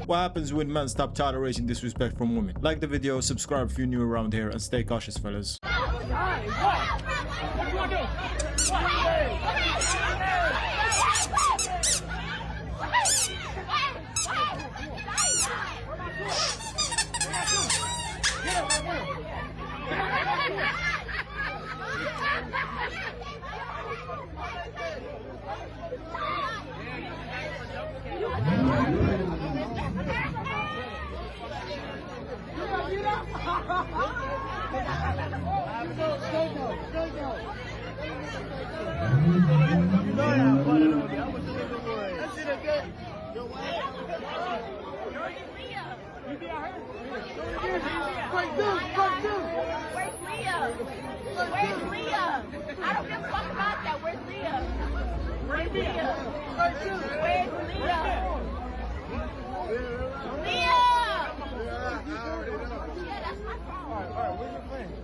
What happens when men stop tolerating disrespect from women? Like the video, subscribe if you're new around here, and stay cautious, fellas. Where's Leah? I don't give a fuck about that. Where's Leah? Where's Leah? Where's Leah? Leah! Yeah, that's my phone.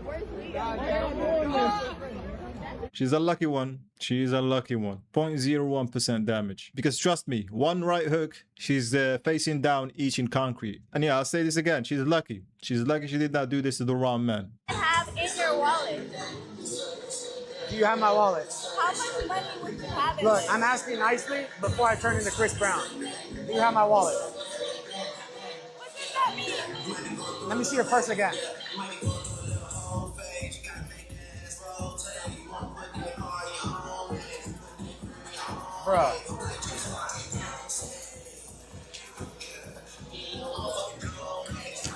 Where's Leah? She's a lucky one. She's a lucky one. 0.01% damage. Because trust me, one right hook, she's facing down eating concrete. And yeah, I'll say this again. She's lucky. She's lucky she did not do this to the wrong man. Have in your wallet. Do you have my wallet? How much money would you have in Look, it? I'm asking nicely before I turn into Chris Brown. Do you have my wallet? What does that mean? Let me see your purse again. Bro.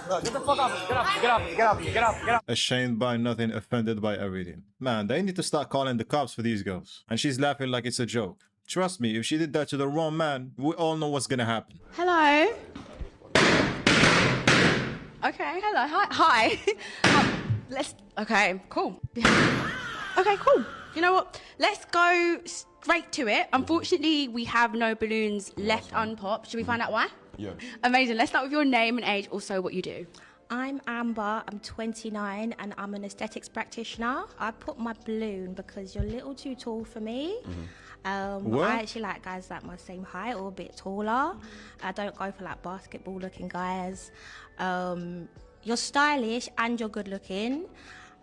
Bro, get the fuck off of me. Get off me. Get off me. Get off me. Get off me. Get off. Ashamed by nothing, offended by everything. Man, they need to start calling the cops for these girls. And she's laughing like it's a joke. Trust me, if she did that to the wrong man, we all know what's gonna happen. Hello. Okay, hello. Hi. Okay, cool. Okay, cool. You know what? Let's go straight to it. Unfortunately, we have no balloons left unpopped. Should we find out why? Yeah. Amazing. Let's start with your name and age, also what you do. I'm Amber, I'm 29 and I'm an aesthetics practitioner. I put my balloon because you're a little too tall for me. What? I actually like guys like my same height or a bit taller. I don't go for like basketball looking guys. You're stylish and you're good looking,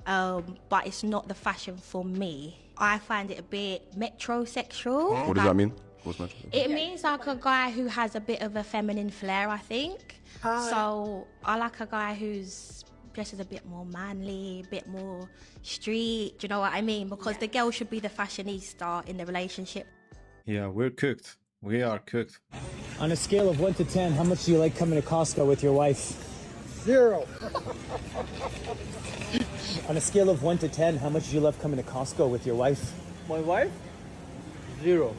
but it's not the fashion for me. I find it a bit metrosexual. What does that mean? What's that? It means like a guy who has a bit of a feminine flair, I think. So I like a guy who's dresses a bit more manly, a bit more street. Do you know what I mean? Because the girl should be the fashionista in the relationship. Yeah, we're cooked. We are cooked. On a scale of 1 to 10, how much do you like coming to Costco with your wife? 0. On a scale of 1 to 10, how much do you love coming to Costco with your wife? My wife? 0.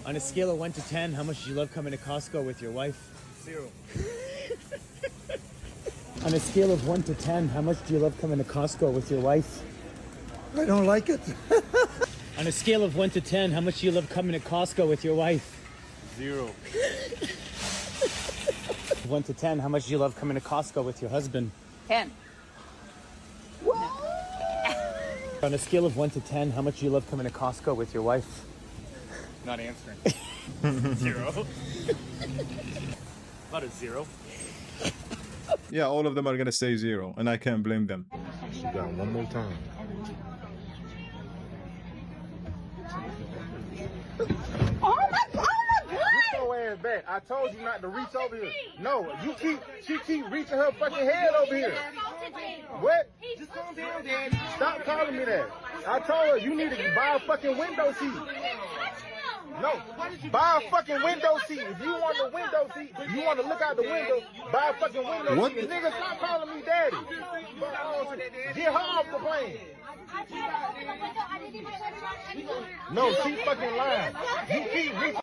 On a scale of 1 to 10, how much do you love coming to Costco with your wife? 0. On a scale of 1 to 10, how much do you love coming to Costco with your wife? I don't like it. On a scale of 1 to 10, how much do you love coming to Costco with your wife? 0. 1 to 10, how much do you love coming to Costco with your husband? 10. On a scale of 1 to 10, how much do you love coming to Costco with your wife? Not answering. 0. About a 0. Yeah, all of them are gonna say 0, and I can't blame them. She got one more time. Ass back. I told you not to reach over here. No, she keep reaching her fucking head over here. What? Just calm down, Daddy. Stop calling me that. I told her you need to buy a fucking window seat. No, buy a fucking window seat. If you want the window seat, you want to look out the window, buy a fucking window What? seat. Nigga, stop calling me daddy. Get her off the plane. No, she fucking lying. You keep reaching.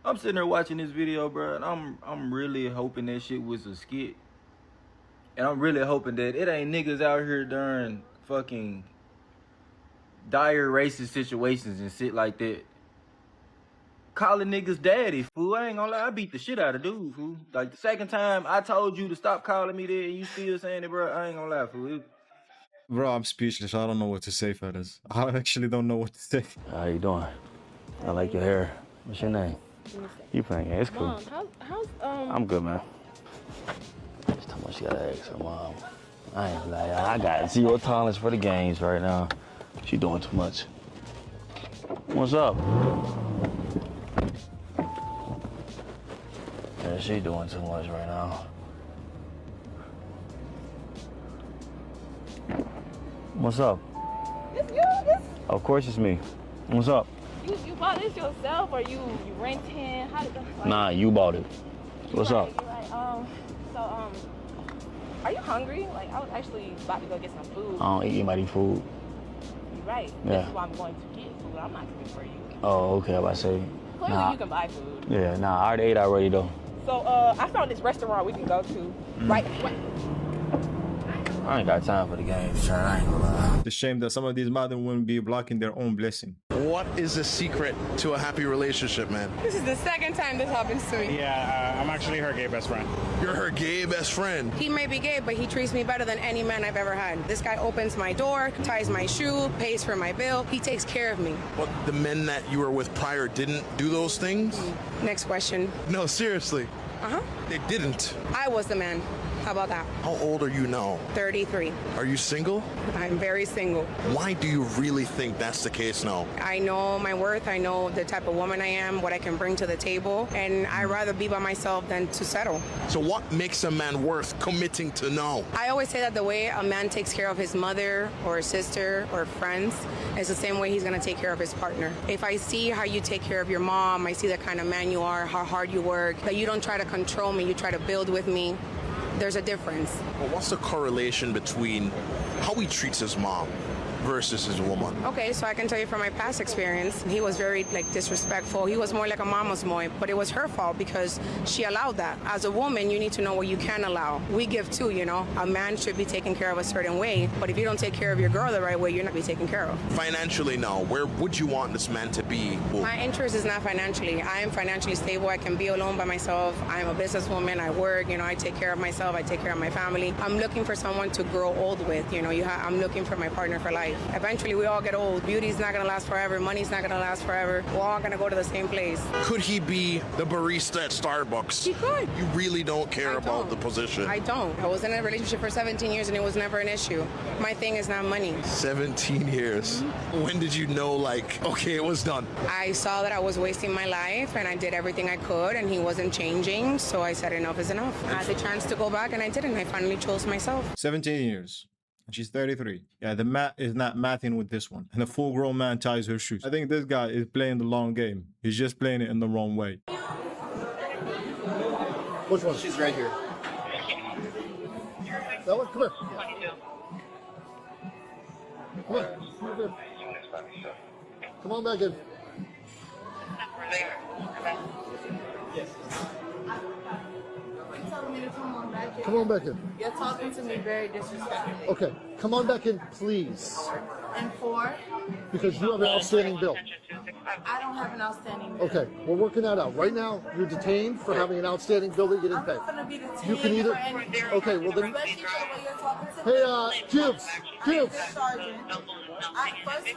I'm sitting there watching this video, bro, and I'm really hoping that shit was a skit. And I'm really hoping that it ain't niggas out here during fucking dire racist situations and shit like that calling niggas daddy, fool. I ain't gonna lie, I beat the shit out of dude, fool. Like, the second time I told you to stop calling me that and you still saying it, bro, I ain't gonna lie, fool. Bro, I'm speechless. I don't know what to say, fellas. I actually don't know what to say. How you doing? I like your hair. What's your name? You playing? Yeah, it's cool. Mom, how's I'm good, man. Just how much you gotta ask her mom. I ain't like I got zero tolerance for the games right now. She doing too much. What's up? Yeah, she doing too much right now. What's up? It's you? Of course it's me. What's up? You bought this yourself or you renting? How did that like, Nah, you bought it. What's up? Are you hungry? Like, I was actually about to go get some food. I don't eat anybody food. You're right. Yeah. This is why I'm going to get food. I'm not cooking for you. Oh, okay, I about to say. Clearly, Nah. you can buy food. Yeah, nah, I already ate already though. So, I found this restaurant we can go to. Right. I ain't got time for the game. I ain't gonna lie. It's a shame that some of these mothers wouldn't be blocking their own blessing. What is the secret to a happy relationship, man? This is the second time this happens to me. Yeah, I'm actually her gay best friend. You're her gay best friend. He may be gay, but he treats me better than any man I've ever had. This guy opens my door, ties my shoe, pays for my bill. He takes care of me. What, the men that you were with prior didn't do those things? Next question. No, seriously. Uh-huh. They didn't. I was the man. How about that? How old are you now? 33. Are you single? I'm very single. Why do you really think that's the case now? I know my worth. I know the type of woman I am, what I can bring to the table, and I'd rather be by myself than to settle. So what makes a man worth committing to now? I always say that the way a man takes care of his mother or sister or friends is the same way he's going to take care of his partner. If I see how you take care of your mom, I see the kind of man you are, how hard you work, that you don't try to control me, you try to build with me. There's a difference. Well, what's the correlation between how he treats his mom versus his woman? Okay, so I can tell you from my past experience, he was very disrespectful. He was more like a mama's boy, but it was her fault because she allowed that. As a woman, you need to know what you can allow. We give too, you know. A man should be taken care of a certain way, but if you don't take care of your girl the right way, you're not be taken care of. Financially now, where would you want this man to be? My interest is not financially. I am financially stable. I can be alone by myself. I'm a businesswoman. I work, you know, I take care of myself. I take care of my family. I'm looking for someone to grow old with, you know. I'm looking for my partner for life. Eventually, we all get old. Beauty's not going to last forever. Money's not going to last forever. We're all going to go to the same place. Could he be the barista at Starbucks? He could. You really don't care I about don't. the position? I don't. I was in a relationship for 17 years, and it was never an issue. My thing is not money. 17 years. When did you know, okay, it was done? I saw that I was wasting my life, and I did everything I could, and he wasn't changing, so I said enough is enough. I had the chance to go back, and I didn't. I finally chose myself. 17 years. And she's 33. Yeah, the mat is not mathing with this one. And a full-grown man ties her shoes. I think this guy is playing the long game. He's just playing it in the wrong way. Which one? She's right here. That one? Come here. Come on. Come here. Come on back in. Yes. Come on back in. You're talking to me very disrespectfully. Okay, come on back in, please. And for? Because you have an outstanding bill. I don't have an outstanding bill. Okay, we're working that out. Right now, you're detained for having an outstanding bill that you didn't pay. I'm not going to be detained You can either. for anything. Okay, well then. Especially the way you're talking to me. Hey, Gibbs. Sergeant. Firstly,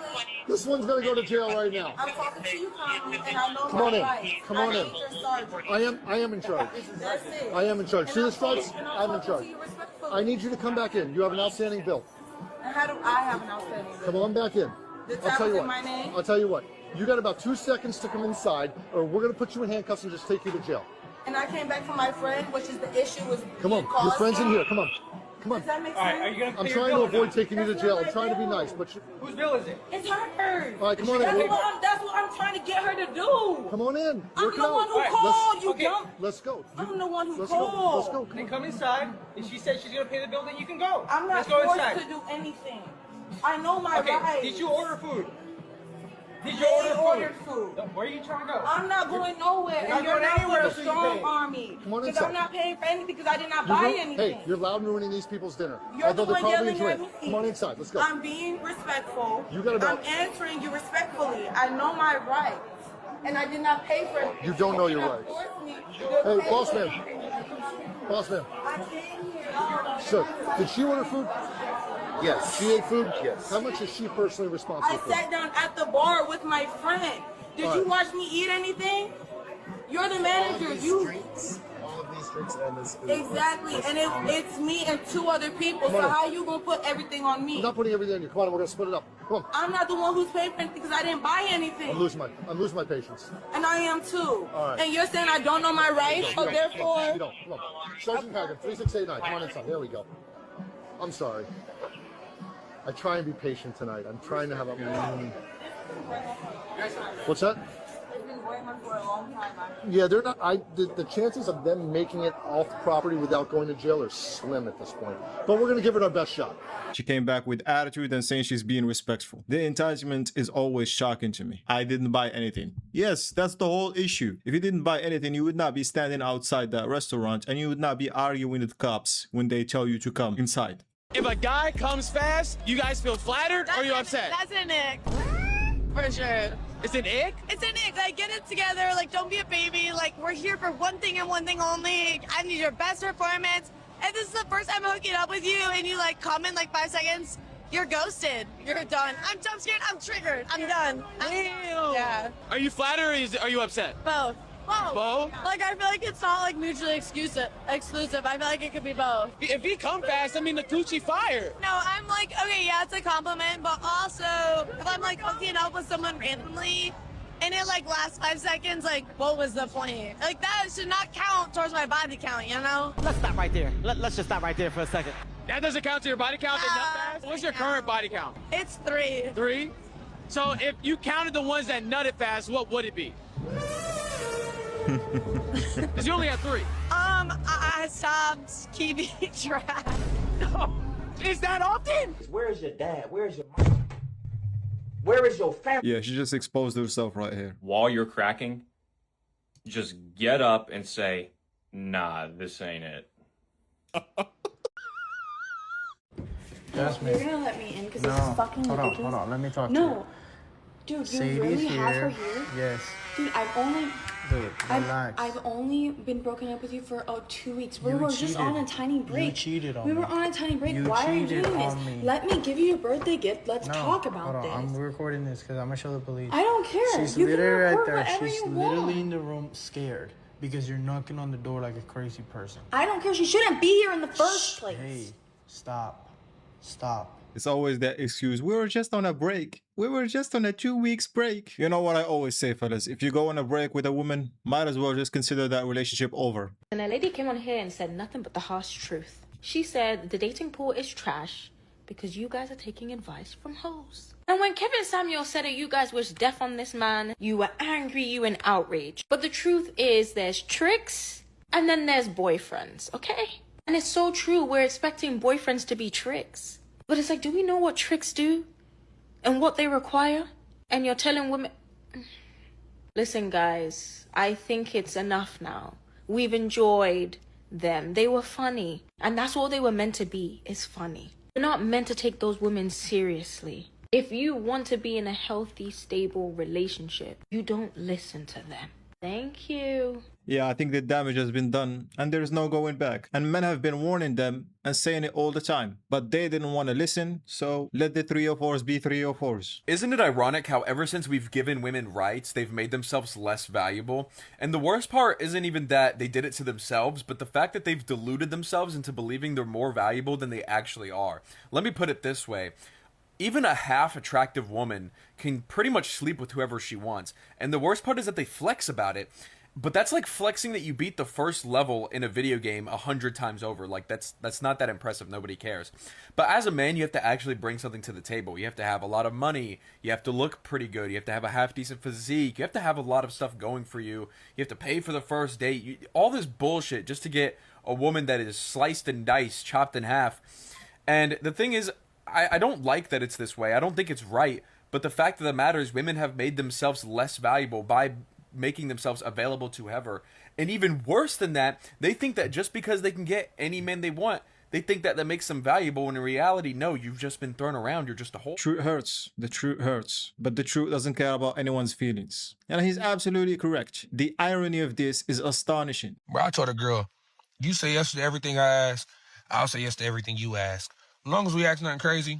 This one's gonna go to jail right now. I'm talking to you calmly, and I know Come on my in. rights. Come on I in. need your sergeant. I am in charge. That's it. I am in charge. And See I'm the stripes? talking- and I'm in talking charge. to you respectfully. I need you to come back in. You have an outstanding bill. And how do I have an outstanding bill? Come on back in. The I'll tell you tablet's in what. my name? I'll tell you what. You got about 2 seconds to come inside, or we're gonna put you in handcuffs and just take you to jail. And I came back from my friend, which is the issue was. Come on, your friend's in here. Come on. Come on. Does that make All right, sense? are you gonna I'm pay trying your to bill or avoid not? taking you to That's jail. not I'm trying to be right nice, but Whose bill is it? It's hers. all right, come on in. That's what I'm trying to get her to do. Come on in. I'm Work it the out. one who All right, called, you okay. dumb. Let's go. I'm the one who Let's called. go. Let's go. Come Then on. come inside. If she says she's gonna pay the bill, then you can go. I'm not Let's go forced inside. to do anything. I know my Okay, rights. did you order food? Did you They order ordered food? food. Where are you trying to go? I'm not going nowhere, You're and not you're going not anywhere going to until you strong pay. arm me. Come on Because inside. I'm not paying for anything because I did not You're buy ru- anything. Hey, you're loud and ruining these people's dinner. You're Although the they're one probably yelling enjoying at it. me. Come on inside. Let's go. I'm being respectful. You got about- I'm answering you respectfully. I know my rights, and I did not pay for it. You don't know your cannot rights. force me to Hey, pay boss for man. it. Boss man. I came here. Sir, did she order food? Yes. She ate food? Yes. How much is she personally responsible I for? sat down at the bar with my friend. Did All you right. watch me eat anything? You're the manager. You All of these drinks and this food. exactly, and it's me and two other people. So how you gonna put everything on me? I'm not putting everything on you. Come on, we're gonna split it up. Come on. I'm not the one who's paying for anything because I didn't buy anything. I'm losing my patience. And I am too. All right. And you're saying I don't know my rights, so therefore. You don't. Come on. Sergeant Haggard, 3689. Come on inside. There we go. I'm sorry. I try and be patient tonight. I'm trying to have a. What's that? Yeah, they're not. The chances of them making it off the property without going to jail are slim at this point. But we're gonna give it our best shot. She came back with attitude and saying she's being respectful. The entitlement is always shocking to me. I didn't buy anything. Yes, that's the whole issue. If you didn't buy anything, you would not be standing outside that restaurant and you would not be arguing with cops when they tell you to come inside. If a guy comes fast, you guys feel flattered or you upset? That's an ick. For sure. It's an ick? It's an ick. Like, get it together. Like, don't be a baby. Like, we're here for one thing and one thing only. I need your best performance. And this is the first time I'm hooking up with you and you, like, come in, like, 5 seconds. You're ghosted. You're done. I'm jump scared. I'm triggered. I'm done. Damn. Yeah. Are you flattered or are you upset? Both. Both? Like, I feel like it's not, like, mutually exclusive. I feel like it could be both. If he come fast, I mean the coochie fire. No, I'm like, okay, yeah, it's a compliment, but also, if I'm, like, hooking up with someone randomly, and it, like, lasts 5 seconds, like, what was the point? Like, that should not count towards my body count, you know? Let's stop right there. Let's just stop right there for a second. That doesn't count to your body count? What's your current body count? It's 3. 3? So if you counted the ones that nutted fast, what would it be? Because you only have 3. I stopped keeping track. No. Is that often? Where's your dad? Where's your mom? Where is your family? Yeah, she just exposed herself right here. While you're cracking, just get up and say, nah, this ain't it. That's me. You're gonna let me in because this is fucking ridiculous. Hold on. Let me talk to No. Dude, you really have her here? Yes. Dude, I've only been broken up with you for 2 weeks. We were just on a tiny break. You cheated on me. We were on a tiny break. You Why are you doing cheated this? on me. Let me give you your birthday gift. Let's talk about Hold on. this. I'm recording this because I'm gonna show the police. I don't care. She's You can literally record right there. whatever She's you literally want. in the room scared because you're knocking on the door like a crazy person. I don't care. She shouldn't be here in the first place. Hey, stop. It's always that excuse. We were just on a break. We were just on a 2 weeks break. You know what I always say, fellas? If you go on a break with a woman, might as well just consider that relationship over. And a lady came on here and said nothing but the harsh truth. She said the dating pool is trash because you guys are taking advice from hoes. And when Kevin Samuel said it, you guys wished death on this man. You were angry, you were outraged. But the truth is there's tricks and then there's boyfriends, okay? And it's so true. We're expecting boyfriends to be tricks. But it's like, do we know what tricks do? And what they require? And you're telling women... Listen, guys, I think it's enough now. We've enjoyed them. They were funny. And that's all they were meant to be, is funny. You're not meant to take those women seriously. If you want to be in a healthy, stable relationship, you don't listen to them. Thank you. Yeah, I think the damage has been done and there is no going back. And men have been warning them and saying it all the time. But they didn't want to listen, so let the 304s be 304s. Isn't it ironic how ever since we've given women rights, they've made themselves less valuable? And the worst part isn't even that they did it to themselves, but the fact that they've deluded themselves into believing they're more valuable than they actually are. Let me put it this way. Even a half attractive woman can pretty much sleep with whoever she wants. And the worst part is that they flex about it. But that's like flexing that you beat the first level in a video game 100 times over. Like, that's not that impressive. Nobody cares. But as a man, you have to actually bring something to the table. You have to have a lot of money. You have to look pretty good. You have to have a half-decent physique. You have to have a lot of stuff going for you. You have to pay for the first date. All this bullshit just to get a woman that is sliced and diced, chopped in half. And the thing is, I don't like that it's this way. I don't think it's right. But the fact of the matter is women have made themselves less valuable by making themselves available to whoever. And even worse than that, they think that just because they can get any man they want, they think that makes them valuable, when in reality, no, you've just been thrown around, you're just a whole... Truth hurts. The truth hurts. But the truth doesn't care about anyone's feelings. And he's absolutely correct. The irony of this is astonishing. Bro, I told a girl, you say yes to everything I ask, I'll say yes to everything you ask. As long as we ask nothing crazy,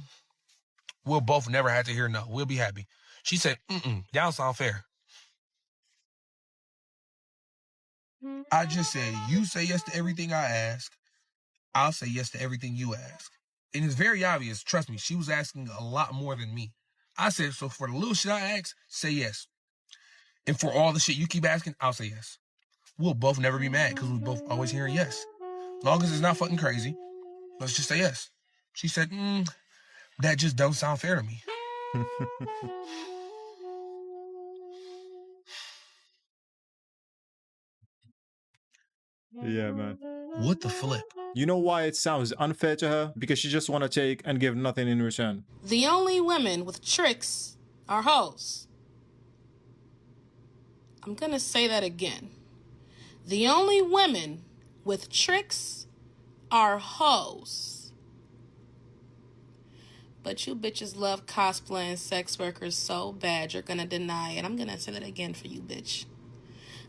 we'll both never have to hear no. We'll be happy. She said, that don't sound fair. I just said, you say yes to everything I ask. I'll say yes to everything you ask. And it's very obvious, trust me, she was asking a lot more than me. I said, so for the little shit I ask, say yes. And for all the shit you keep asking, I'll say yes. We'll both never be mad because we both always hearing yes. Long as it's not fucking crazy, let's just say yes. She said, that just don't sound fair to me. Yeah, man. What the flip? You know why it sounds unfair to her? Because she just want to take and give nothing in return. The only women with tricks are hoes. I'm gonna say that again. The only women with tricks are hoes. But you bitches love cosplaying sex workers so bad you're gonna deny it. I'm gonna say that again for you, bitch.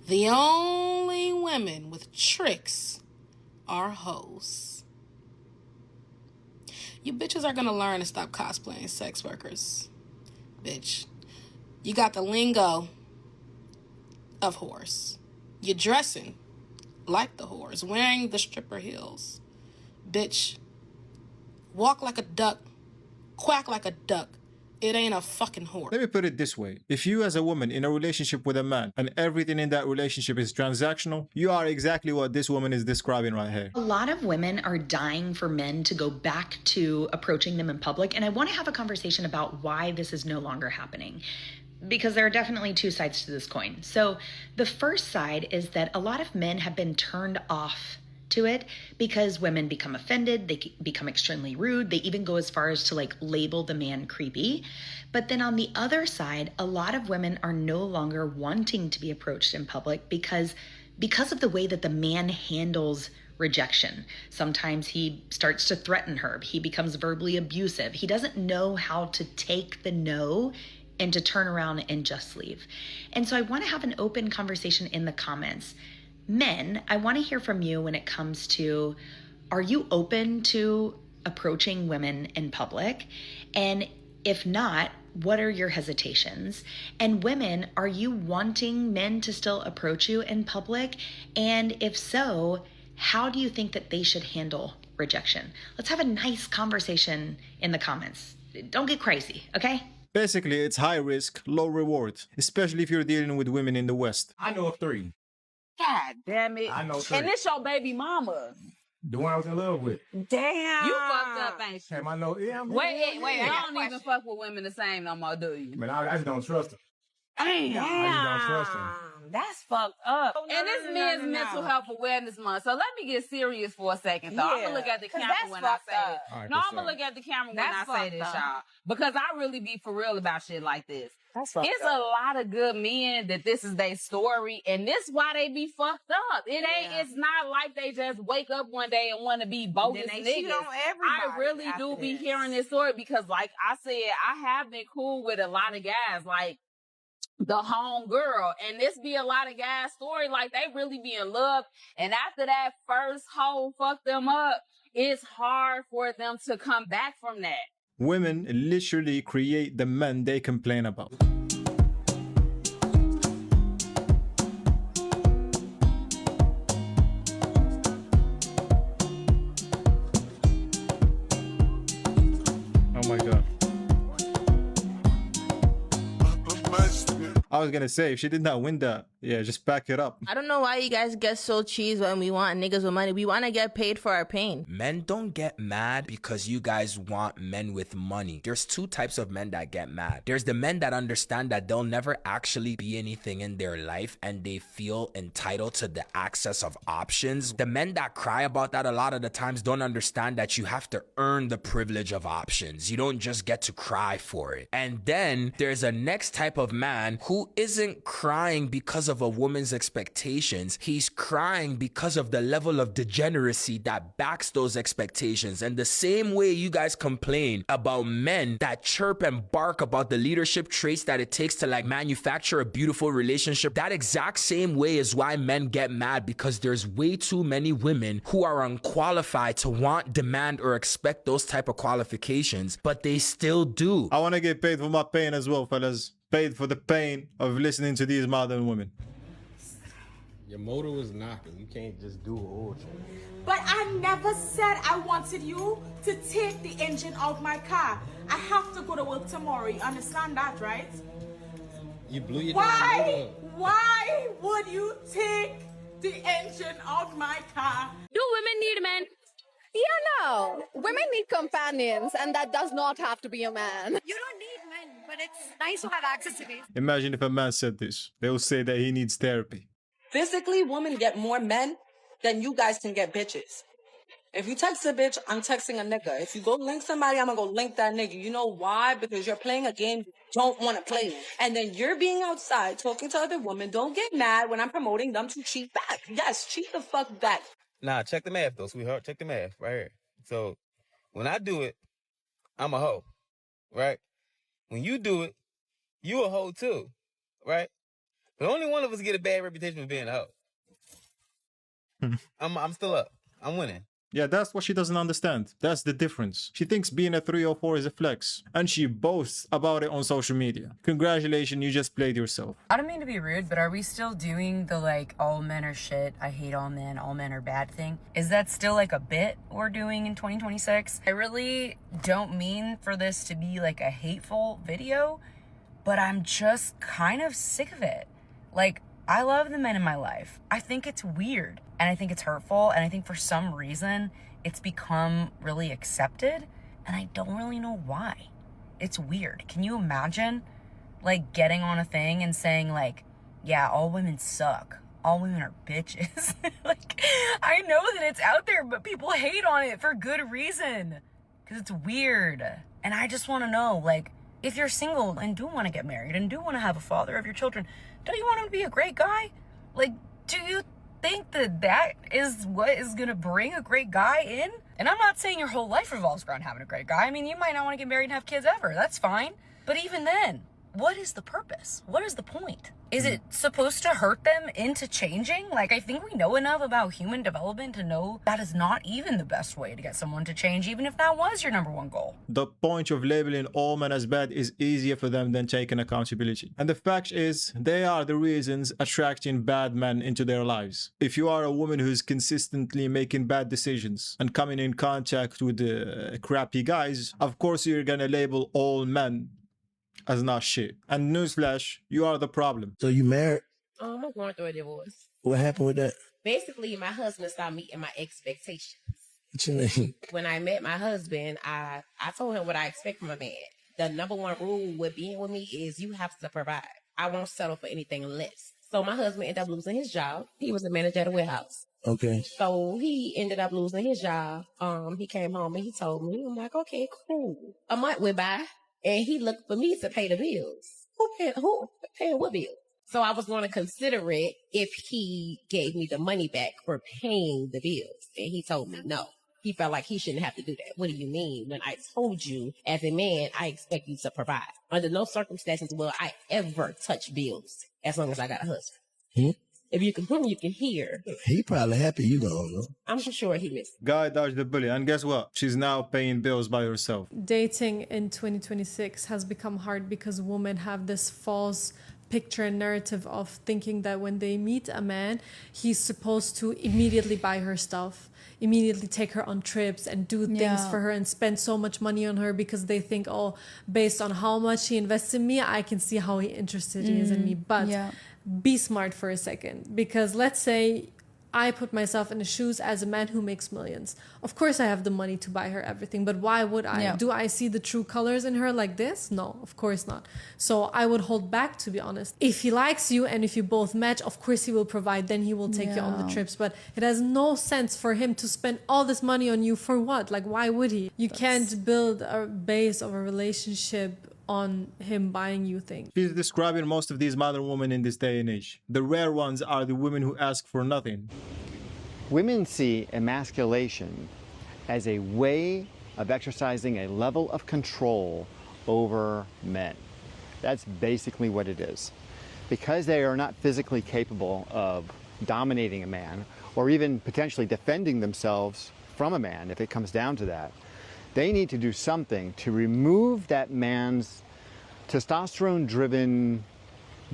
The only women with tricks are hoes. You bitches are gonna learn to stop cosplaying sex workers. Bitch. You got the lingo of whores. You're dressing like the whores, wearing the stripper heels. Bitch. Walk like a duck, quack like a duck. It ain't a fucking whore. Let me put it this way. If you as a woman in a relationship with a man and everything in that relationship is transactional, you are exactly what this woman is describing right here. A lot of women are dying for men to go back to approaching them in public, and I want to have a conversation about why this is no longer happening. Because there are definitely two sides to this coin. So the first side is that a lot of men have been turned off to it because women become offended, they become extremely rude, they even go as far as to like label the man creepy. But then on the other side, a lot of women are no longer wanting to be approached in public because of the way that the man handles rejection. Sometimes he starts to threaten her, he becomes verbally abusive, he doesn't know how to take the no and to turn around and just leave. And so I want to have an open conversation in the comments. Men, I want to hear from you when it comes to, are you open to approaching women in public? And if not, what are your hesitations? And women, are you wanting men to still approach you in public? And if so, how do you think that they should handle rejection? Let's have a nice conversation in the comments. Don't get crazy, okay? Basically, it's high risk, low reward, especially if you're dealing with women in the West. I know of 3. God damn it. I know 3. And this your baby mama. The one I was in love with. Damn. You fucked up, ain't you? Hey, I know. Yeah, Wait, I don't even fuck with women the same no more, do you? Man, I just don't trust her. Damn. I just don't trust her. That's fucked up. And it's men's mental health awareness month. So let me get serious for a second. So I'm gonna look at the camera when I say this. Right, No, I'm gonna look at the camera when I say this, y'all. Because I really be for real about shit like this. It's a lot of good men that this is their story, and this why they be fucked up. It ain't. It's not like they just wake up one day and want to be bogus Then niggas. they cheat on everybody I really do be hearing this story because, like I said, I have been cool with a lot of guys, like the home girl, and this be a lot of guys' story. Like they really be in love, and after that first hoe fuck them up, it's hard for them to come back from that. Women literally create the men they complain about. Oh my God. I was gonna say, if she did not win that, yeah, just back it up. I don't know why you guys get so cheesed when we want niggas with money. We want to get paid for our pain. Men don't get mad because you guys want men with money. There's 2 types of men that get mad. There's the men that understand that they'll never actually be anything in their life and they feel entitled to the access of options. The men that cry about that a lot of the times don't understand that you have to earn the privilege of options. You don't just get to cry for it. And then there's a next type of man who isn't crying because of a woman's expectations. He's crying because of the level of degeneracy that backs those expectations. And the same way you guys complain about men that chirp and bark about the leadership traits that it takes to like manufacture a beautiful relationship, that exact same way is why men get mad, because there's way too many women who are unqualified to want, demand, or expect those type of qualifications, but they still do. I want to get paid for my pain as well, fellas. Paid for the pain of listening to these modern women. Your motor was knocking. You can't just do an oil change. But I never said I wanted you to take the engine out my car. I have to go to work tomorrow. You understand that, right? You blew your damn motor. Why would you take the engine out my car? Do women need men? Yeah, no. Women need companions, and that does not have to be a man. You don't need men, but it's nice to have access to these. Imagine if a man said this. They will say that he needs therapy. Physically, women get more men than you guys can get bitches. If you text a bitch, I'm texting a nigga. If you go link somebody, I'm gonna go link that nigga. You know why? Because you're playing a game you don't want to play. And then you're being outside talking to other women. Don't get mad when I'm promoting them to cheat back. Yes, cheat the fuck back. Nah, check the math though, sweetheart. Check the math right here. So when I do it, I'm a hoe, right? When you do it, you a hoe too, right? But only one of us get a bad reputation for being a hoe. I'm still up. I'm winning. Yeah, that's what she doesn't understand. That's the difference. She thinks being a 304 is a flex, and she boasts about it on social media. Congratulations, you just played yourself. I don't mean to be rude, but are we still doing the like all men are shit, I hate all men are bad thing? Is that still like a bit we're doing in 2026? I really don't mean for this to be like a hateful video, but I'm just kind of sick of it. Like, I love the men in my life. I think it's weird and I think it's hurtful, and I think for some reason it's become really accepted, and I don't really know why. It's weird. Can you imagine like getting on a thing and saying like, yeah, all women suck. All women are bitches. Like, I know that it's out there, but people hate on it for good reason because it's weird. And I just want to know, like, if you're single and do want to get married and do want to have a father of your children, don't you want him to be a great guy? Like, do you think that that is what is going to bring a great guy in? And I'm not saying your whole life revolves around having a great guy. I mean, you might not want to get married and have kids ever. That's fine. But even then, what is the purpose? What is the point? Is it supposed to hurt them into changing? Like, I think we know enough about human development to know that is not even the best way to get someone to change, even if that was your number one goal. The point of labeling all men as bad is easier for them than taking accountability. And the fact is, they are the reasons attracting bad men into their lives. If you are a woman who's consistently making bad decisions and coming in contact with crappy guys, of course you're gonna label all men as not shit. And newsflash, you are the problem. So you married? I'm going through a divorce. What happened with that? Basically, my husband stopped meeting my expectations. What you mean? When I met my husband, I told him what I expect from a man. The number one rule with being with me is you have to provide. I won't settle for anything less. So my husband ended up losing his job. He was a manager at a warehouse. Okay. So he ended up losing his job. He came home and he told me, I'm like, okay, cool. A month went by. And he looked for me to pay the bills. Who paying what bills? So I was going to consider it if he gave me the money back for paying the bills. And he told me no. He felt like he shouldn't have to do that. What do you mean? When I told you, as a man, I expect you to provide. Under no circumstances will I ever touch bills as long as I got a husband. If you can hear. He probably happy you don't know. I'm sure he missed. Guy dodged the bully, and guess what? She's now paying bills by herself. Dating in 2026 has become hard because women have this false picture and narrative of thinking that when they meet a man, he's supposed to immediately buy her stuff, immediately take her on trips and do things for her and spend so much money on her because they think, oh, based on how much he invests in me, I can see how interested he is in me. But be smart for a second, because let's say I put myself in the shoes as a man who makes millions. Of course I have the money to buy her everything, but why would I? Do I see the true colors in her like this? No, of course not. So I would hold back, to be honest. If he likes you and if you both match, of course he will provide, then he will take you on the trips. But it has no sense for him to spend all this money on you for what? Like, why would he? You can't build a base of a relationship on him buying you things. She's describing most of these modern women in this day and age. The rare ones are the women who ask for nothing. Women see emasculation as a way of exercising a level of control over men. That's basically what it is. Because they are not physically capable of dominating a man or even potentially defending themselves from a man, if it comes down to that, they need to do something to remove that man's testosterone-driven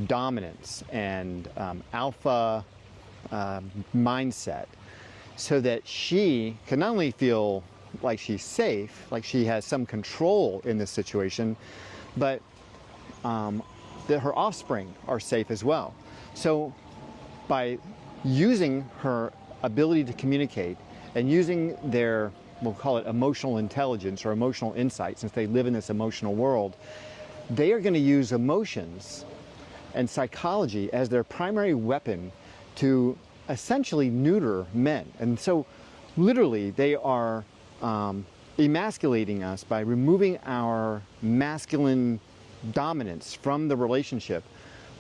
dominance and alpha mindset so that she can not only feel like she's safe, like she has some control in this situation, but that her offspring are safe as well. So by using her ability to communicate and using their, we'll call it emotional intelligence or emotional insight, since they live in this emotional world, they are going to use emotions and psychology as their primary weapon to essentially neuter men. And so literally they are emasculating us by removing our masculine dominance from the relationship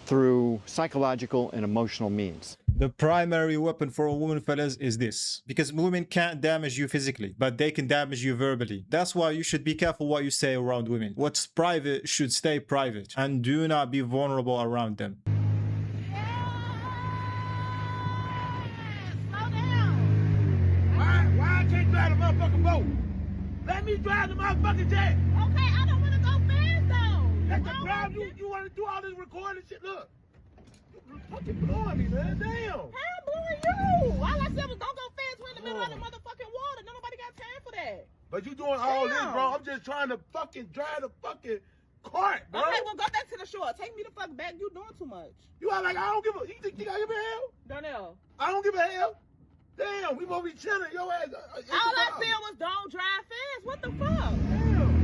through psychological and emotional means. The primary weapon for a woman, fellas, is this. Because women can't damage you physically, but they can damage you verbally. That's why you should be careful what you say around women. What's private should stay private, and do not be vulnerable around them. Why I can't drive the motherfucking boat? Let me drive the motherfucking jet. Okay, I don't want to go fast though. Let the drive. You want to do all this recording shit? Look. You fucking blowing me, man. Damn. How I'm blowing you? All I said was don't go fast. We're in the middle of the motherfucking water. Nobody got time for that. But you doing all this, bro. I'm just trying to fucking drive the fucking cart, bro. Okay, well, go back to the shore. Take me the fuck back. You doing too much. You are like, I don't give a... You think I give a hell? Darnell. I don't give a hell. Damn, we gonna be chilling. Your ass... all I said was don't drive fast. What the fuck? Damn.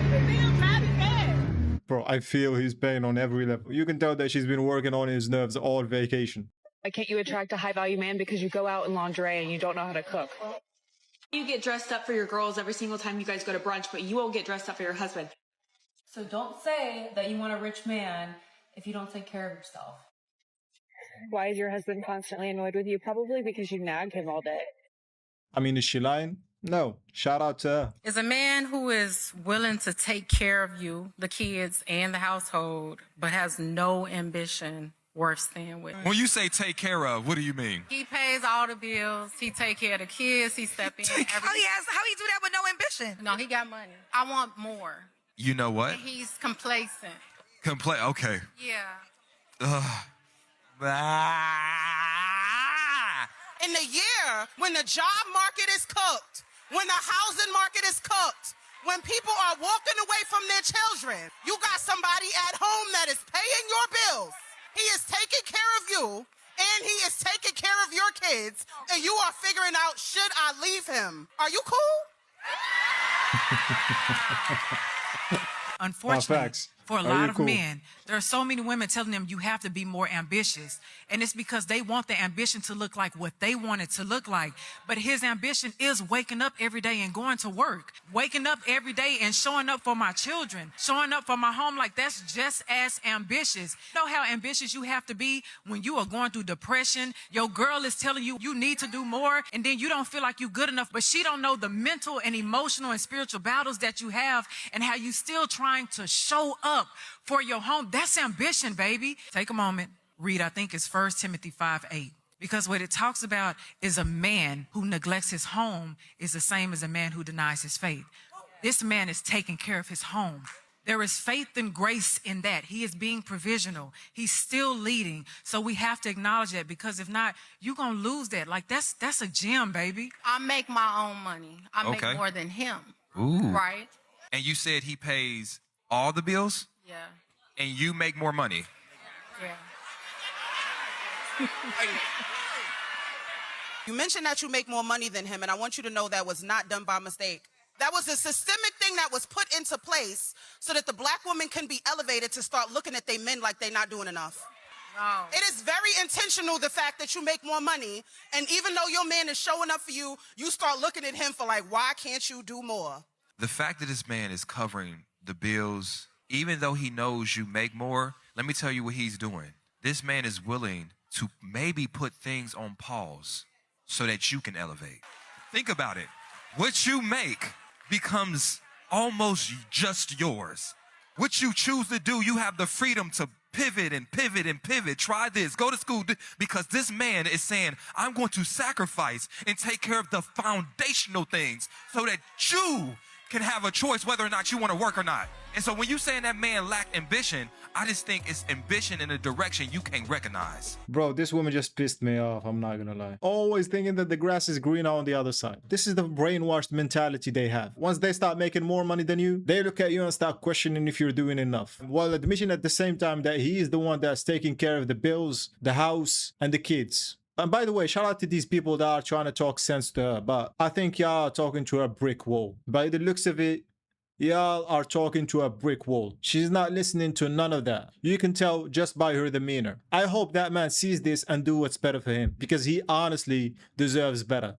Still driving fast. Bro, I feel his pain on every level. You can tell that she's been working on his nerves all vacation. Why can't you attract a high-value man because you go out in lingerie and you don't know how to cook? You get dressed up for your girls every single time you guys go to brunch, but you won't get dressed up for your husband. So don't say that you want a rich man if you don't take care of yourself. Why is your husband constantly annoyed with you? Probably because you nag him all day. I mean, is she lying? No. Shout out to her. Is a man who is willing to take care of you, the kids, and the household, but has no ambition worth staying with. When you say take care of, what do you mean? He pays all the bills. He take care of the kids. He step in. How he do that with no ambition? No, he got money. I want more. You know what? And he's complacent. Okay. Yeah. In the year when the job market is cooked, when the housing market is cooked, when people are walking away from their children, you got somebody at home that is paying your bills. He is taking care of you, and he is taking care of your kids, and you are figuring out, should I leave him? Are you cool? Unfortunately, for a Are lot you of cool? men, there are so many women telling them you have to be more ambitious. And it's because they want the ambition to look like what they want it to look like. But his ambition is waking up every day and going to work. Waking up every day and showing up for my children. Showing up for my home. Like, that's just as ambitious. You know how ambitious you have to be when you are going through depression? Your girl is telling you you need to do more, and then you don't feel like you're good enough. But she don't know the mental and emotional and spiritual battles that you have and how you still trying to show up for your home. That's ambition, baby. Take a moment. Read, I think it's 1 Timothy 5:8. Because what it talks about is a man who neglects his home is the same as a man who denies his faith. This man is taking care of his home. There is faith and grace in that. He is being provisional. He's still leading. So we have to acknowledge that, because if not, you're going to lose that. Like, that's a gem, baby. I make my own money. I make Okay. more than him. Ooh. Right? And you said he pays all the bills, Yeah. and you make more money. Yeah. You mentioned that you make more money than him, and I want you to know that was not done by mistake. That was a systemic thing that was put into place so that the black woman can be elevated to start looking at their men like they're not doing enough. No. It is very intentional, the fact that you make more money, and even though your man is showing up for you, you start looking at him for like, why can't you do more? The fact that this man is covering the bills, even though he knows you make more, let me tell you what he's doing. This man is willing to maybe put things on pause so that you can elevate. Think about it. What you make becomes almost just yours. What you choose to do, you have the freedom to pivot and pivot and pivot. Try this, go to school, because this man is saying, I'm going to sacrifice and take care of the foundational things so that you can have a choice whether or not you want to work or not. And so when you saying that man lacked ambition, I just think it's ambition in a direction you can't recognize. Bro, this woman just pissed me off, I'm not gonna lie. Always thinking that the grass is greener on the other side. This is the brainwashed mentality they have. Once they start making more money than you, they look at you and start questioning if you're doing enough. While admitting at the same time that he is the one that's taking care of the bills, the house, and the kids. And by the way, shout out to these people that are trying to talk sense to her, but I think y'all are talking to a brick wall. By the looks of it, y'all are talking to a brick wall. She's not listening to none of that. You can tell just by her demeanor. I hope that man sees this and do what's better for him, because he honestly deserves better.